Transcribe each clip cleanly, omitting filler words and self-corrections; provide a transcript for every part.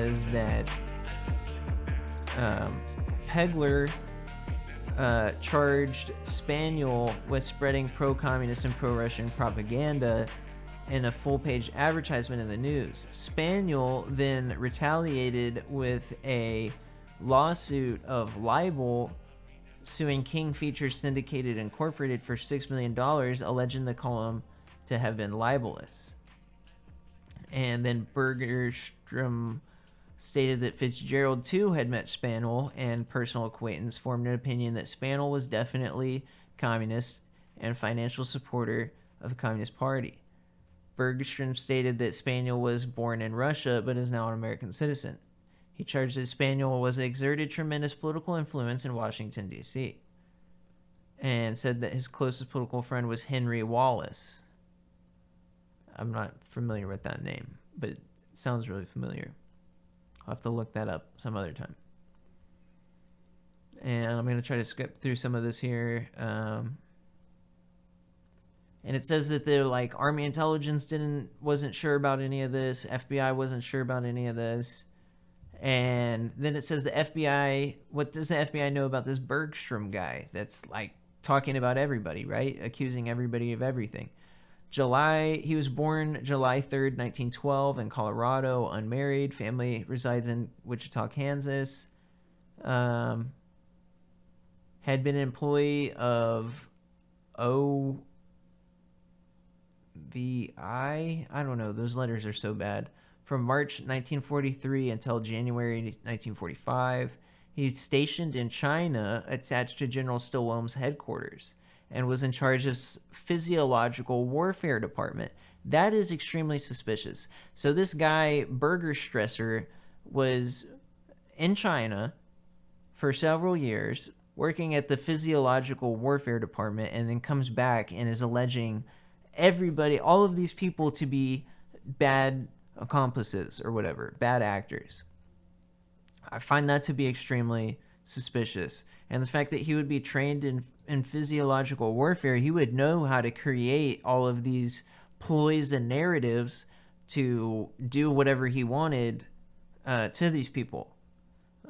was that Pegler charged Spaniel with spreading pro-communist and pro-Russian propaganda in a full-page advertisement in the news. Spaniel then retaliated with a lawsuit of libel, suing King Features Syndicated Incorporated for $6 million, alleging the column to have been libelous. And then Bergstrom stated that Fitzgerald too had met Spaniel, and personal acquaintance formed an opinion that Spaniel was definitely communist and financial supporter of the Communist Party. Bergstrom stated that Spaniel was born in Russia but is now an American citizen. He charged that Spaniel was exerted tremendous political influence in Washington, D.C., and said that his closest political friend was Henry Wallace. I'm not familiar with that name, but it sounds really familiar. I'll have to look that up some other time. And I'm going to try to skip through some of this here. And it says that the Army intelligence wasn't sure about any of this. FBI wasn't sure about any of this. And then it says the FBI, what does the FBI know about this Bergstrom guy that's talking about everybody, right? Accusing everybody of everything. He was born July 3rd, 1912 in Colorado, unmarried. Family resides in Wichita, Kansas. Had been an employee of OVI. I don't know. Those letters are so bad. From March 1943 until January 1945. He's stationed in China, attached to General Stilwell's headquarters, and was in charge of physiological warfare department. That is extremely suspicious. So this guy, Bergstresser, was in China for several years, working at the physiological warfare department, and then comes back and is alleging all of these people to be bad accomplices or whatever, bad actors. I find that to be extremely suspicious. And the fact that he would be trained in physiological warfare, he would know how to create all of these ploys and narratives to do whatever he wanted to these people.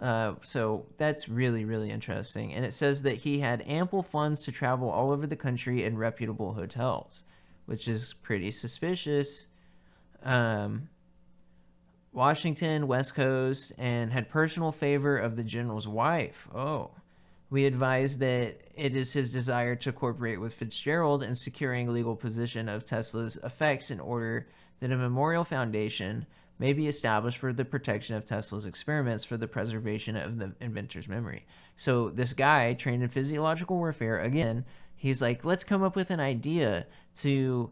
So that's really, really interesting. And it says that he had ample funds to travel all over the country in reputable hotels, which is pretty suspicious. Washington, West Coast, and had personal favor of the general's wife. Oh. We advise that it is his desire to cooperate with Fitzgerald in securing legal possession of Tesla's effects in order that a memorial foundation may be established for the protection of Tesla's experiments for the preservation of the inventor's memory. So this guy, trained in physiological warfare, again, he's like, let's come up with an idea to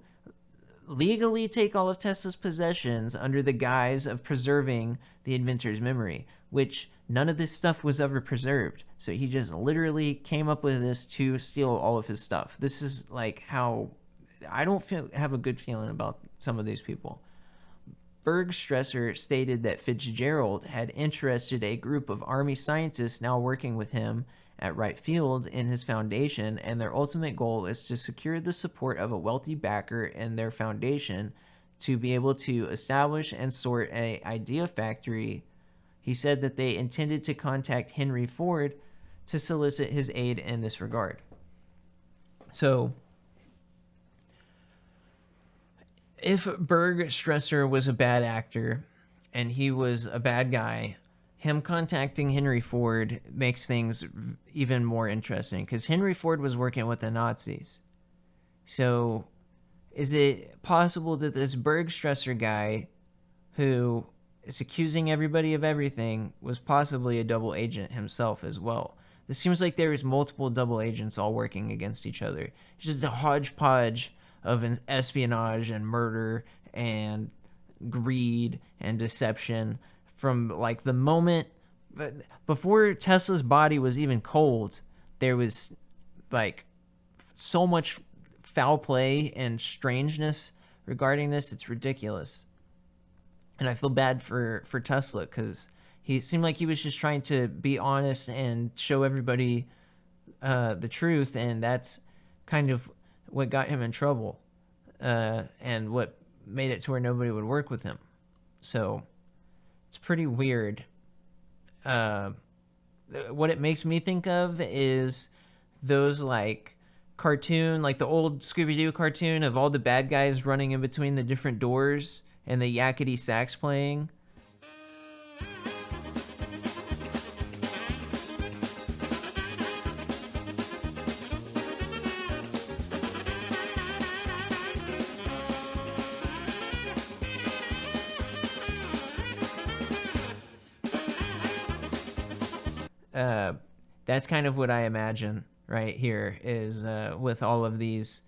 legally take all of Tesla's possessions under the guise of preserving the inventor's memory, which none of this stuff was ever preserved. So he just literally came up with this to steal all of his stuff. This is how I don't have a good feeling about some of these people. Bergstresser stated that Fitzgerald had interested a group of Army scientists now working with him at Wright Field in his foundation, and their ultimate goal is to secure the support of a wealthy backer in their foundation to be able to establish and sort an idea factory. He said that they intended to contact Henry Ford to solicit his aid in this regard. So, if Bergstresser was a bad actor and he was a bad guy, him contacting Henry Ford makes things even more interesting, because Henry Ford was working with the Nazis. So, is it possible that this Bergstresser guy, who is accusing everybody of everything, was possibly a double agent himself as well? This seems like there is multiple double agents all working against each other. It's just a hodgepodge of an espionage and murder and greed and deception from the moment before Tesla's body was even cold. There was so much foul play and strangeness regarding this. It's ridiculous. And I feel bad for Tesla, because he seemed like he was just trying to be honest and show everybody the truth, and that's kind of what got him in trouble and what made it to where nobody would work with him. So It's pretty weird. Uh, what it makes me think of is those like cartoon, like the old Scooby-Doo cartoon of all the bad guys running in between the different doors and the yakety sax playing. uh, that's kind of what I imagine right here is with all of these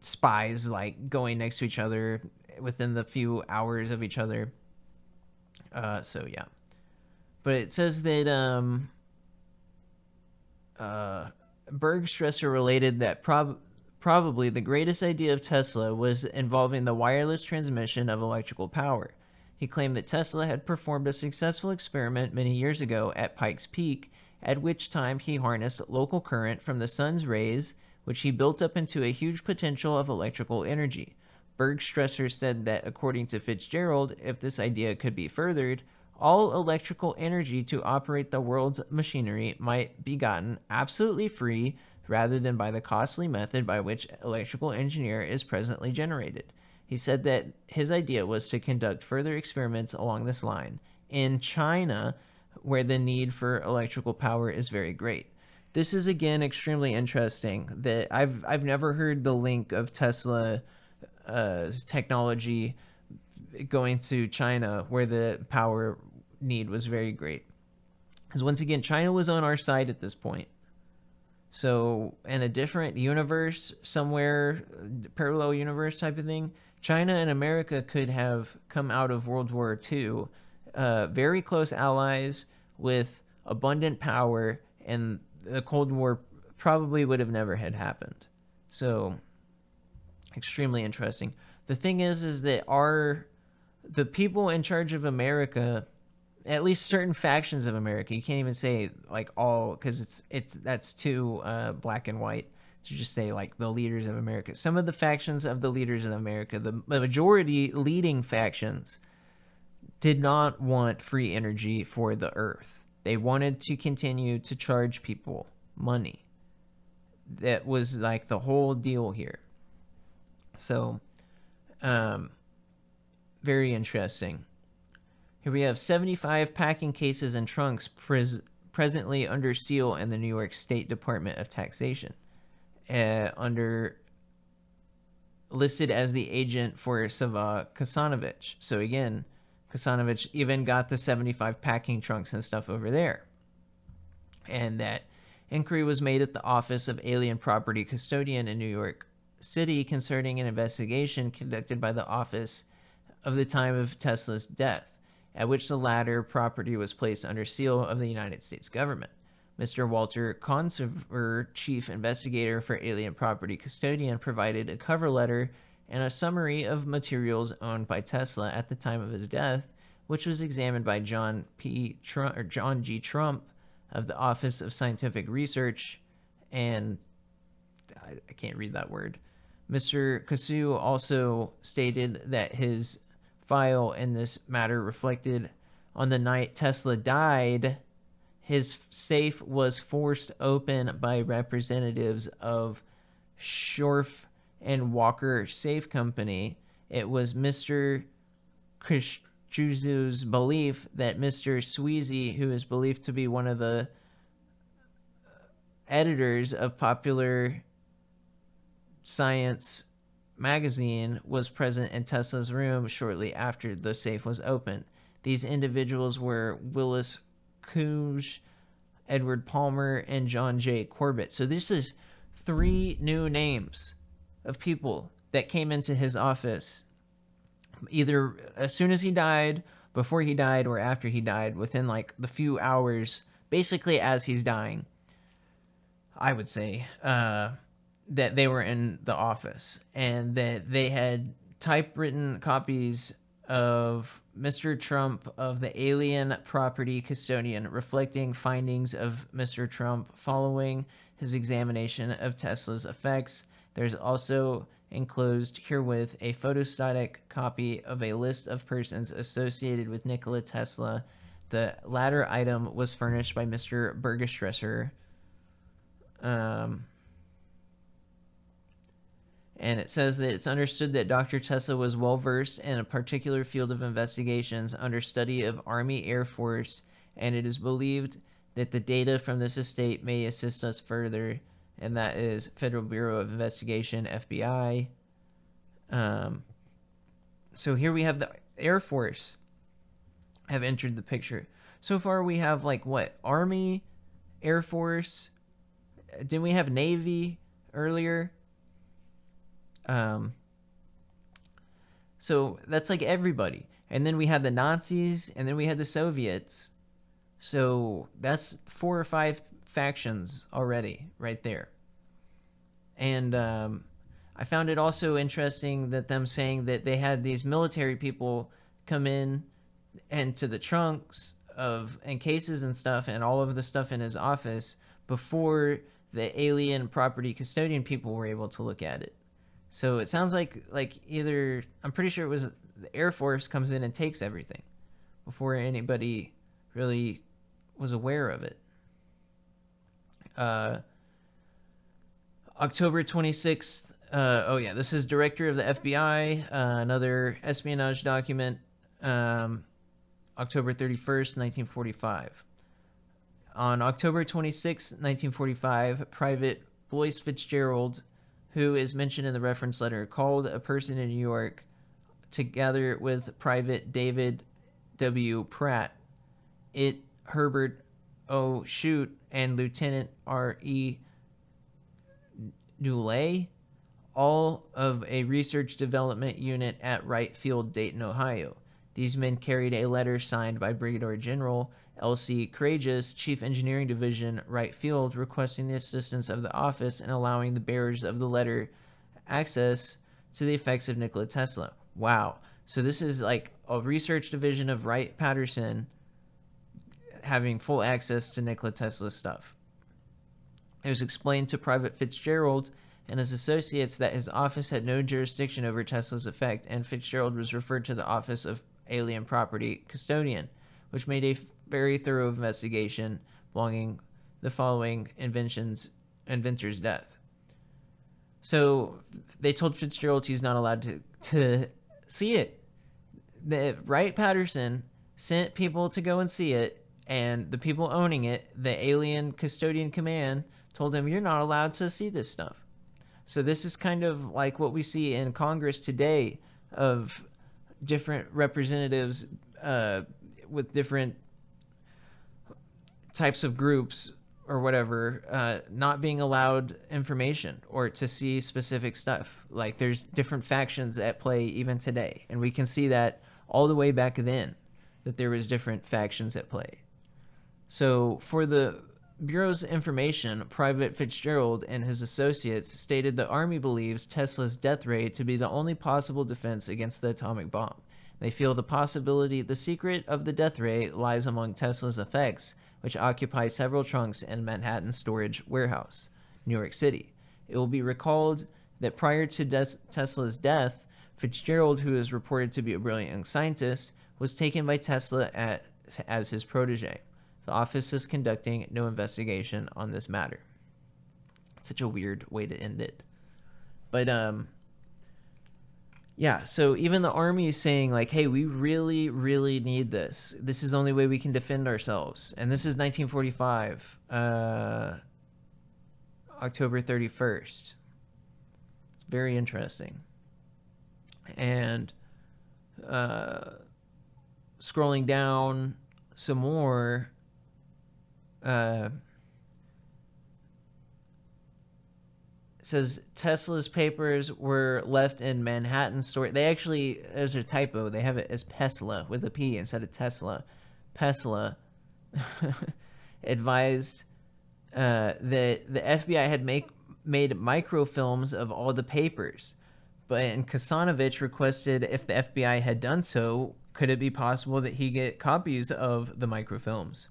spies like going next to each other within the few hours of each other. So yeah, but it says that Bergstresser related that probably the greatest idea of Tesla was involving the wireless transmission of electrical power. He claimed that Tesla had performed a successful experiment many years ago at Pike's Peak, at which time he harnessed local current from the sun's rays, which he built up into a huge potential of electrical energy. Bergstresser said that, according to Fitzgerald, if this idea could be furthered, all electrical energy to operate the world's machinery might be gotten absolutely free rather than by the costly method by which electrical engineer is presently generated. He said that his idea was to conduct further experiments along this line in China, where the need for electrical power is very great. This is again extremely interesting. That I've never heard the link of Tesla's technology going to China, where the power need was very great. Because once again, China was on our side at this point. So in a different universe, somewhere, parallel universe type of thing, China and America could have come out of World War II very close allies with abundant power, and the Cold War probably would have never had happened. So extremely interesting. The thing is that the people in charge of America, at least certain factions of America, you can't even say like all, because that's too black and white to just say like the leaders of America. Some of the factions of the leaders of America, the majority leading factions, did not want free energy for the earth. They wanted to continue to charge people money. That was like the whole deal here. So, very interesting. Here we have 75 packing cases and trunks presently under seal in the New York State Department of Taxation, listed as the agent for Sava Kasanovich. So again, Kasanovich even got the 75 packing trunks and stuff over there. And that inquiry was made at the Office of Alien Property Custodian in New York City concerning an investigation conducted by the office of the time of Tesla's death, at which the latter property was placed under seal of the United States government. Mr. Walter Conserver, chief investigator for Alien Property Custodian, provided a cover letter and a summary of materials owned by Tesla at the time of his death, which was examined by John G. Trump of the Office of Scientific Research, and I can't read that word. Mr. Kasu also stated that his file in this matter reflected on the night Tesla died, his safe was forced open by representatives of Schorf and Walker Safe Company. It was Mr. Kishjuzu's belief that Mr. Sweezy, who is believed to be one of the editors of Popular Science magazine, was present in Tesla's room shortly after the safe was opened. These individuals were Willis Cooge, Edward Palmer, and John J. Corbett. So this is 3 new names of people that came into his office either as soon as he died, before he died, or after he died, within like the few hours, basically as he's dying, I would say, that they were in the office and that they had typewritten copies of Mr. Trump of the Alien Property Custodian, reflecting findings of Mr. Trump following his examination of Tesla's effects. There's also enclosed herewith a photostatic copy of a list of persons associated with Nikola Tesla. The latter item was furnished by Mr. Bergstrom. And it says that it's understood that Dr. Tesla was well versed in a particular field of investigations under study of Army Air Force, and it is believed that the data from this estate may assist us further, and that is Federal Bureau of Investigation, FBI. So here we have the Air Force have entered the picture. So far we have like what? Army, Air Force. Didn't we have Navy earlier? So that's like everybody. And then we had the Nazis, and then we had the Soviets. So that's 4 or 5 factions already right there. And I found it also interesting that them saying that they had these military people come in and to the trunks and cases and stuff and all of the stuff in his office before the alien property custodian people were able to look at it. So it sounds like either, I'm pretty sure it was the Air Force comes in and takes everything before anybody really was aware of it. October 26th. This is director of the FBI. Another espionage document. October 31st, 1945. On October 26th, 1945, Private Blois Fitzgerald, who is mentioned in the reference letter, called a person in New York together with Private David W. Pratt, Herbert O. Shute, and Lieutenant R.E. Newlay, all of a research development unit at Wright Field, Dayton, Ohio. These men carried a letter signed by Brigadier General L.C. Courageous, Chief Engineering Division, Wright Field, requesting the assistance of the office and allowing the bearers of the letter access to the effects of Nikola Tesla. Wow. So this is like a research division of Wright-Patterson having full access to Nikola Tesla's stuff. It was explained to Private Fitzgerald and his associates that his office had no jurisdiction over Tesla's effect, and Fitzgerald was referred to the Office of Alien Property Custodian, which made a very thorough investigation belonging the following inventor's death. So they told Fitzgerald he's not allowed to see it. The Wright-Patterson sent people to go and see it, and the people owning it, the Alien Custodian Command, told him, you're not allowed to see this stuff. So this is kind of like what we see in Congress today of different representatives with different types of groups or whatever not being allowed information or to see specific stuff. Like there's different factions at play even today. And we can see that all the way back then, that there was different factions at play. So for the Bureau's information, Private Fitzgerald and his associates stated the Army believes Tesla's death ray to be the only possible defense against the atomic bomb. They feel the secret of the death ray lies among Tesla's effects, which occupy several trunks in Manhattan Storage Warehouse, New York City. It will be recalled that prior to Tesla's death, Fitzgerald, who is reported to be a brilliant young scientist, was taken by Tesla as his protege. The office is conducting no investigation on this matter. Such a weird way to end it. But, yeah, so even the Army is saying, like, hey, we really, really need this. This is the only way we can defend ourselves. And this is 1945, October 31st. It's very interesting. And scrolling down some more, says Tesla's papers were left in Manhattan store. They actually, there's a typo. They have it as Pesla with a P instead of Tesla. Pesla advised that the FBI had made microfilms of all the papers. And Kasanovich requested if the FBI had done so, could it be possible that he get copies of the microfilms?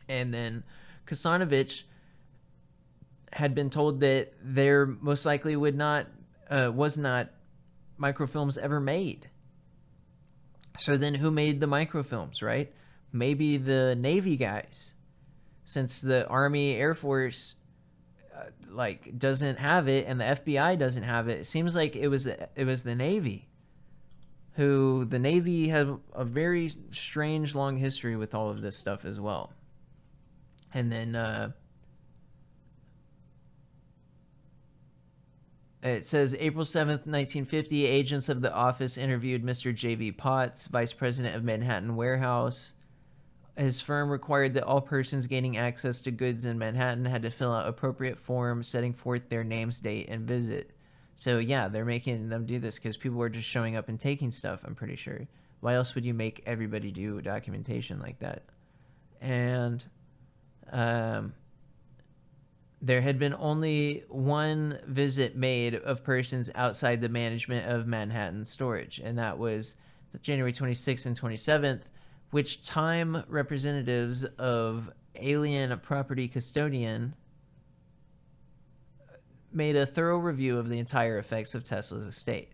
And then Kasanovich had been told that there most likely would not was not microfilms ever made. So then who made the microfilms, right? Maybe the Navy guys, since the Army Air Force doesn't have it and the FBI doesn't have it. It seems like it was the Navy, who the Navy have a very strange long history with all of this stuff as well. And then it says April 7th, 1950, agents of the office interviewed Mr. J.V. Potts, vice president of Manhattan Warehouse. His firm required that all persons gaining access to goods in Manhattan had to fill out appropriate forms setting forth their names, date, and visit. So, yeah, they're making them do this because people were just showing up and taking stuff, I'm pretty sure. Why else would you make everybody do documentation like that? And there had been only one visit made of persons outside the management of Manhattan storage, and that was January 26th and 27th, which time representatives of alien property custodian made a thorough review of the entire effects of Tesla's estate.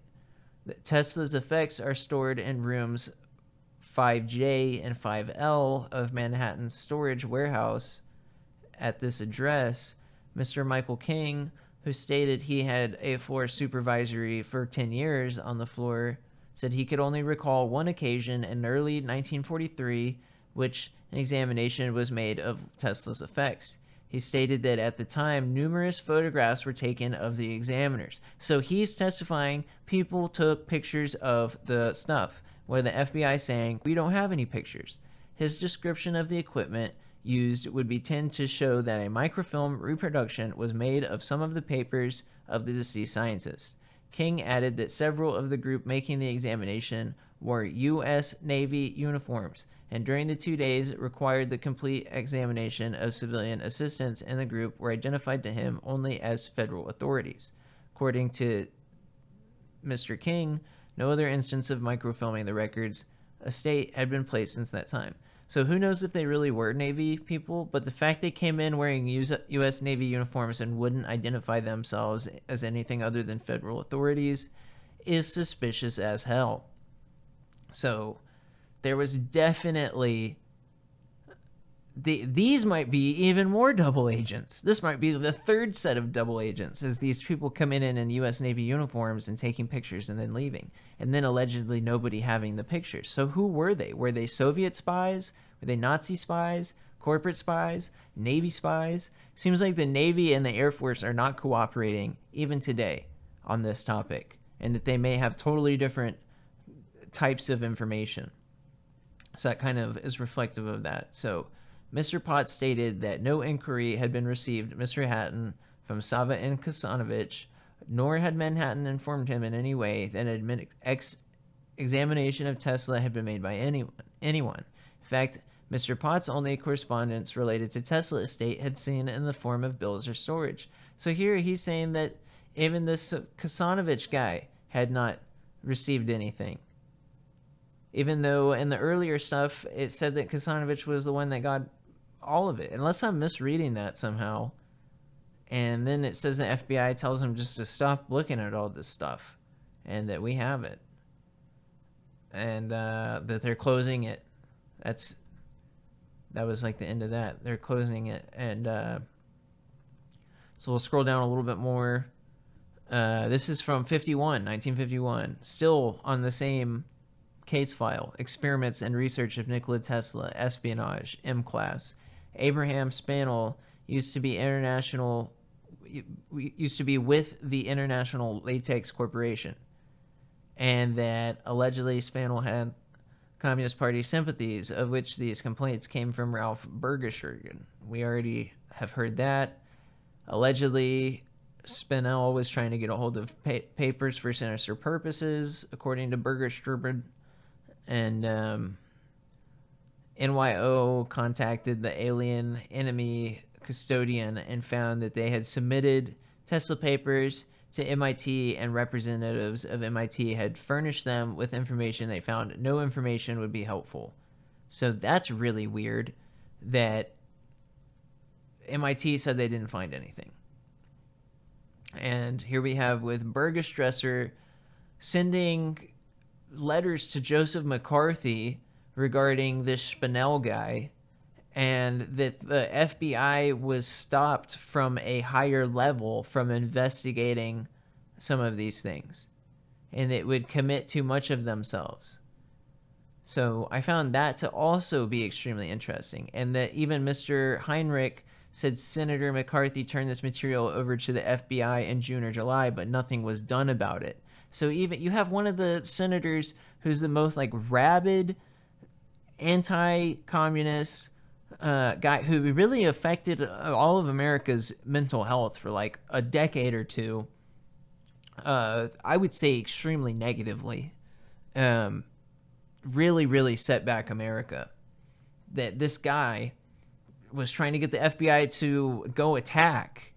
Tesla's effects are stored in rooms 5J and 5L of Manhattan's storage warehouse. At this address, Mr. Michael King, who stated he had a floor supervisory for 10 years on the floor, said he could only recall one occasion in early 1943 which an examination was made of Tesla's effects. He stated that at the time, numerous photographs were taken of the examiners. So he's testifying people took pictures of the stuff, where the FBI saying, we don't have any pictures. His description of the equipment used would be tend to show that a microfilm reproduction was made of some of the papers of the deceased scientists. King added that several of the group making the examination wore U.S. Navy uniforms, and during the 2 days required the complete examination of civilian assistants in the group were identified to him only as federal authorities. According to Mr. King, no other instance of microfilming the records estate had been placed since that time. So who knows if they really were Navy people, but the fact they came in wearing U.S. Navy uniforms and wouldn't identify themselves as anything other than federal authorities is suspicious as hell. So there was definitely... These might be even more double agents. This might be the third set of double agents, as these people coming in U.S. Navy uniforms and taking pictures and then leaving. And then allegedly nobody having the pictures. So who were they? Were they Soviet spies? Were they Nazi spies? Corporate spies? Navy spies? Seems like the Navy and the Air Force are not cooperating, even today, on this topic. And that they may have totally different types of information. So that kind of is reflective of that. So Mr. Potts stated that no inquiry had been received Mr. Hatton from Sava and Kasanovich, nor had Manhattan informed him in any way that an examination of Tesla had been made by anyone. In fact, Mr. Potts' only correspondence related to Tesla estate had seen in the form of bills or storage. So here he's saying that even this Kasanovich guy had not received anything. Even though in the earlier stuff, it said that Kasanovich was the one that got all of it. Unless I'm misreading that somehow. And then it says the FBI tells him just to stop looking at all this stuff. And that we have it. And that they're closing it. That was like the end of that. They're closing it. And so we'll scroll down a little bit more. This is from 1951. Still on the same case file. Experiments and research of Nikola Tesla, espionage, M-class. Abraham Spaniel used to be with the International Latex Corporation, and that allegedly Spaniel had Communist Party sympathies, of which these complaints came from Ralph Bergstrom. We already have heard that. Allegedly, Spaniel was trying to get a hold of papers for sinister purposes, according to Bergstrom. And NYO contacted the alien enemy custodian and found that they had submitted Tesla papers to MIT, and representatives of MIT had furnished them with information they found no information would be helpful. So that's really weird that MIT said they didn't find anything. And here we have with Bergstresser sending letters to Joseph McCarthy regarding this Spaniel guy, and that the FBI was stopped from a higher level from investigating some of these things, and it would commit too much of themselves. So I found that to also be extremely interesting, and that even Mr. Heinrich said Senator McCarthy turned this material over to the FBI in June or July, but nothing was done about it. So even you have one of the senators who's the most like rabid anti-communist guy who really affected all of America's mental health for like a decade or two. I would say extremely negatively. Really, really set back America. That this guy was trying to get the FBI to go attack,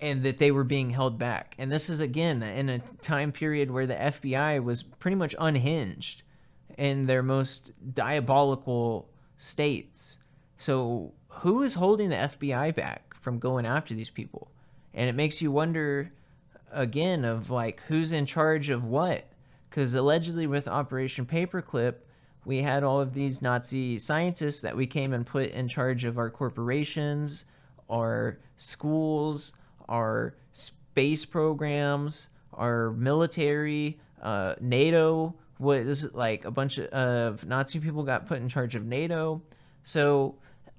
and that they were being held back. And this is, again, in a time period where the FBI was pretty much unhinged in their most diabolical states. So who is holding the FBI back from going after these people? And it makes you wonder, again, of like, who's in charge of what? Because allegedly with Operation Paperclip, we had all of these Nazi scientists that we came and put in charge of our corporations, our schools, our space programs, our military, NATO. What is it, like a bunch of Nazi people got put in charge of NATO? So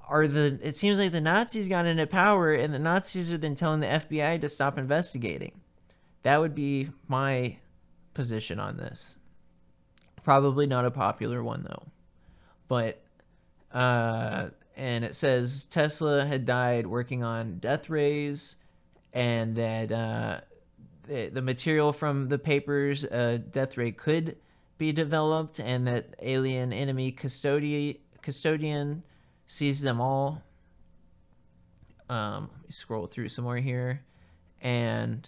it seems like the Nazis got into power, and the Nazis are then telling the FBI to stop investigating. That would be my position on this. Probably not a popular one though. But and it says Tesla had died working on death rays, and that the material from the papers, death ray could be developed, and that alien enemy custodian sees them all. Let me scroll through some more here, and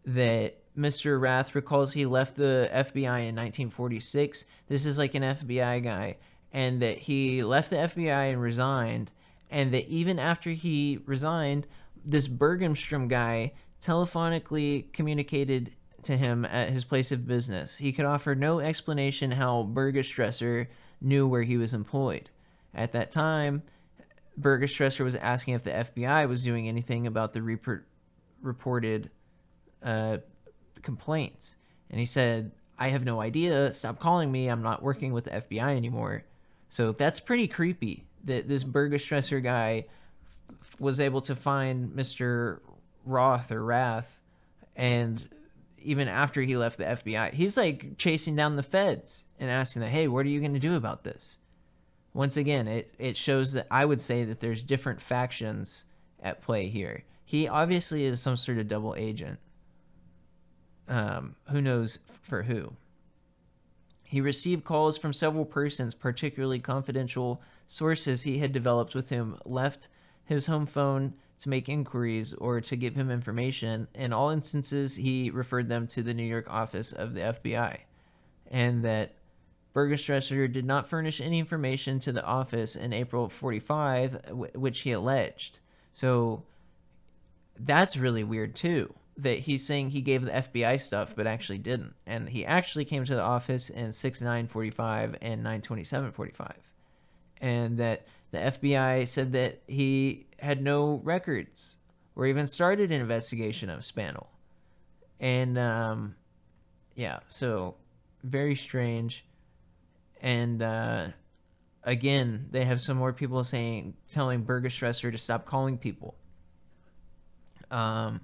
that Mr. Rath recalls he left the FBI in 1946. This is like an FBI guy, and that he left the FBI and resigned, and that even after he resigned, this Bergstrom guy telephonically communicated to him at his place of business. He could offer no explanation how Bergstresser knew where he was employed. At that time, Bergstresser was asking if the FBI was doing anything about the reported complaints, and he said, I have no idea, stop calling me, I'm not working with the FBI anymore. So that's pretty creepy that this Bergstresser guy was able to find Mr. Rath, and even after he left the FBI, he's like chasing down the feds and asking that, hey, what are you going to do about this? Once again, it shows that I would say that there's different factions at play here. He obviously is some sort of double agent. Who knows for who. He received calls from several persons, particularly confidential sources he had developed with whom left his home phone to make inquiries or to give him information. In all instances, he referred them to the New York office of the FBI, and that Bergstresser did not furnish any information to the office in April of 45, which he alleged. So that's really weird too, that he's saying he gave the FBI stuff but actually didn't, and he actually came to the office in 6/9/45 and 9/27/45, and that the FBI said that he had no records or even started an investigation of Spaniel. And yeah, so very strange. And again, they have some more people telling Bergstresser to stop calling people. And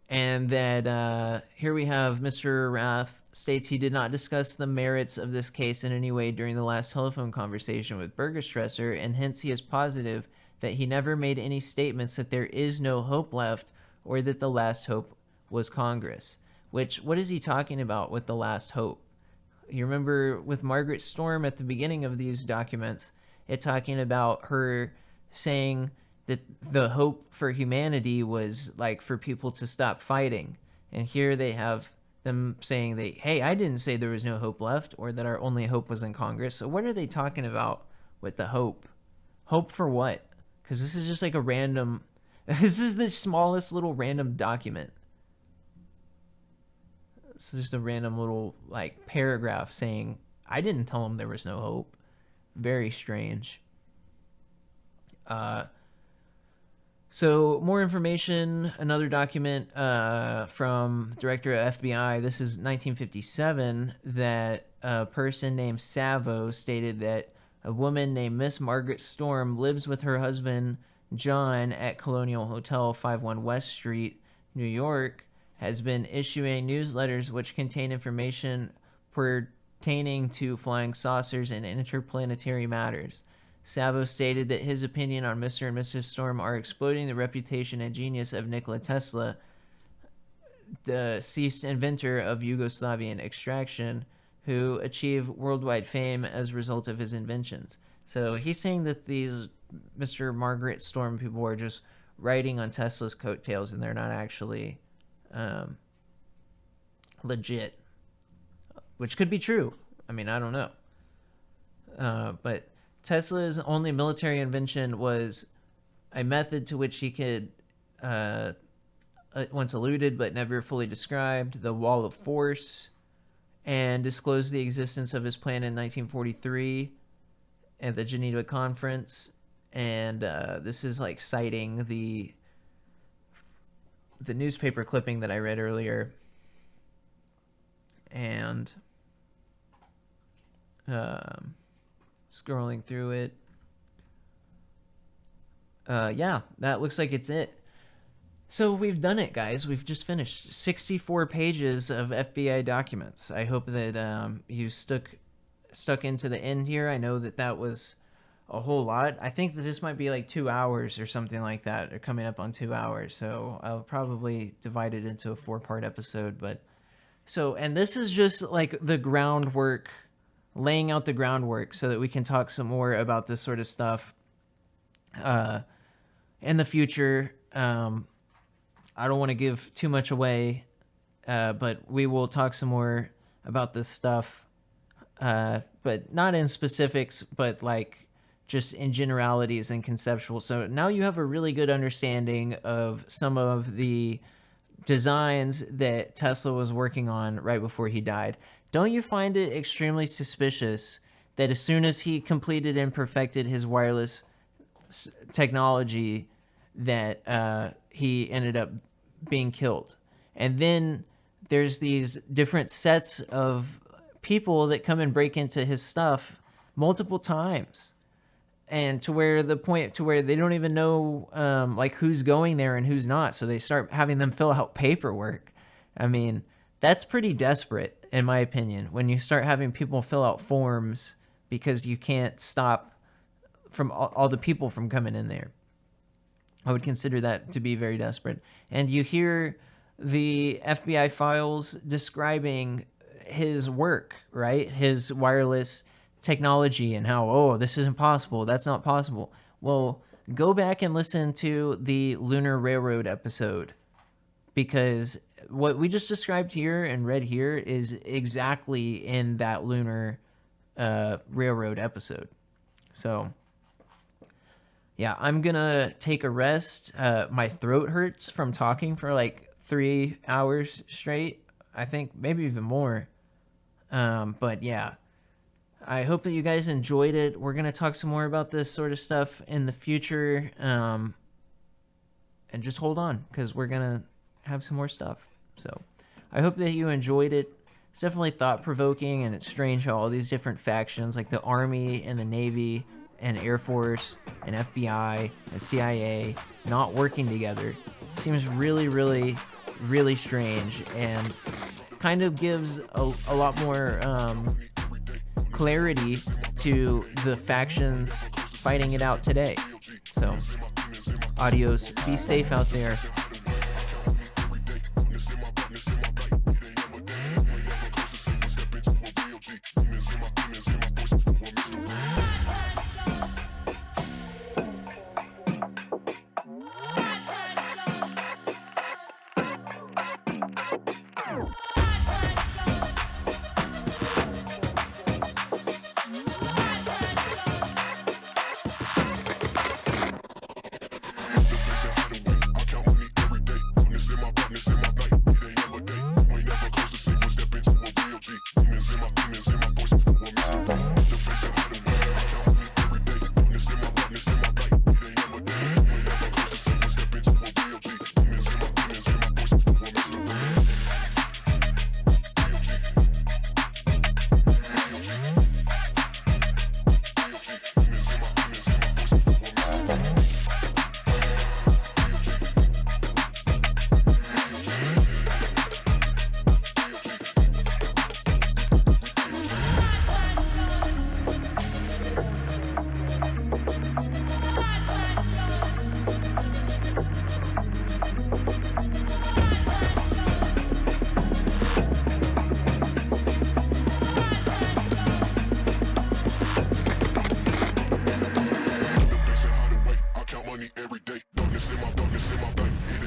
that here we have Mr. Rath states he did not discuss the merits of this case in any way during the last telephone conversation with Bergstresser, and hence he is positive that he never made any statements that there is no hope left or that the last hope was Congress. Which, what is he talking about with the last hope? You remember with Margaret Storm at the beginning of these documents, it talking about her saying that the hope for humanity was like for people to stop fighting. And here they have them saying that, hey, I didn't say there was no hope left or that our only hope was in Congress. So what are they talking about with the hope? Hope for what? because this is just like a random. This is the smallest little random document. This is just a random little like paragraph saying, "I didn't tell him there was no hope." Very strange. So more information, another document from director of FBI. This is 1957, that a person named Savo stated that a woman named Miss Margaret Storm lives with her husband John at Colonial Hotel, 51 West Street, New York, has been issuing newsletters which contain information pertaining to flying saucers and interplanetary matters. Savo stated that his opinion on Mr. and Mrs. Storm are exploiting the reputation and genius of Nikola Tesla, the deceased inventor of Yugoslavian extraction, who achieved worldwide fame as a result of his inventions. So he's saying that these Mr. Margaret Storm people are just riding on Tesla's coattails and they're not actually legit, which could be true. I mean, I don't know. But Tesla's only military invention was a method to which he could, once alluded but never fully described, the wall of force, and disclosed the existence of his plan in 1943 at the Geneva Conference. And this is like citing the newspaper clipping that I read earlier. And scrolling through it. Yeah, that looks like it's it. So we've done it, guys. We've just finished 64 pages of FBI documents. I hope that you stuck into the end here. I know that was a whole lot. I think that this might be like 2 hours or something like that, or coming up on 2 hours. So I'll probably divide it into a 4-part episode. And this is just like the groundwork, laying out the groundwork so that we can talk some more about this sort of stuff in the future. I don't want to give too much away, but we will talk some more about this stuff, but not in specifics, but like just in generalities and conceptual. So now you have a really good understanding of some of the designs that Tesla was working on right before he died. Don't you find it extremely suspicious that as soon as he completed and perfected his wireless technology, that he ended up being killed? And then there's these different sets of people that come and break into his stuff multiple times, and to where they don't even know like who's going there and who's not. So they start having them fill out paperwork. I mean, that's pretty desperate, in my opinion, when you start having people fill out forms because you can't stop from all the people from coming in there. I would consider that to be very desperate. And you hear the FBI files describing his work, right? His wireless technology, and how, this isn't possible, that's not possible. Well, go back and listen to the Lunar Railroad episode, because what we just described here and read here is exactly in that Lunar Railroad episode. So yeah, I'm gonna take a rest. My throat hurts from talking for like 3 hours straight, I think, maybe even more. But yeah, I hope that you guys enjoyed it. We're gonna talk some more about this sort of stuff in the future, and just hold on, because we're gonna have some more stuff. So I hope that you enjoyed it. It's definitely thought-provoking, and it's strange how all these different factions, like the Army and the Navy and Air Force and FBI and CIA, not working together, seems really, really, really strange, and kind of gives a lot more clarity to the factions fighting it out today. So adios, be safe out there. niggas in my back.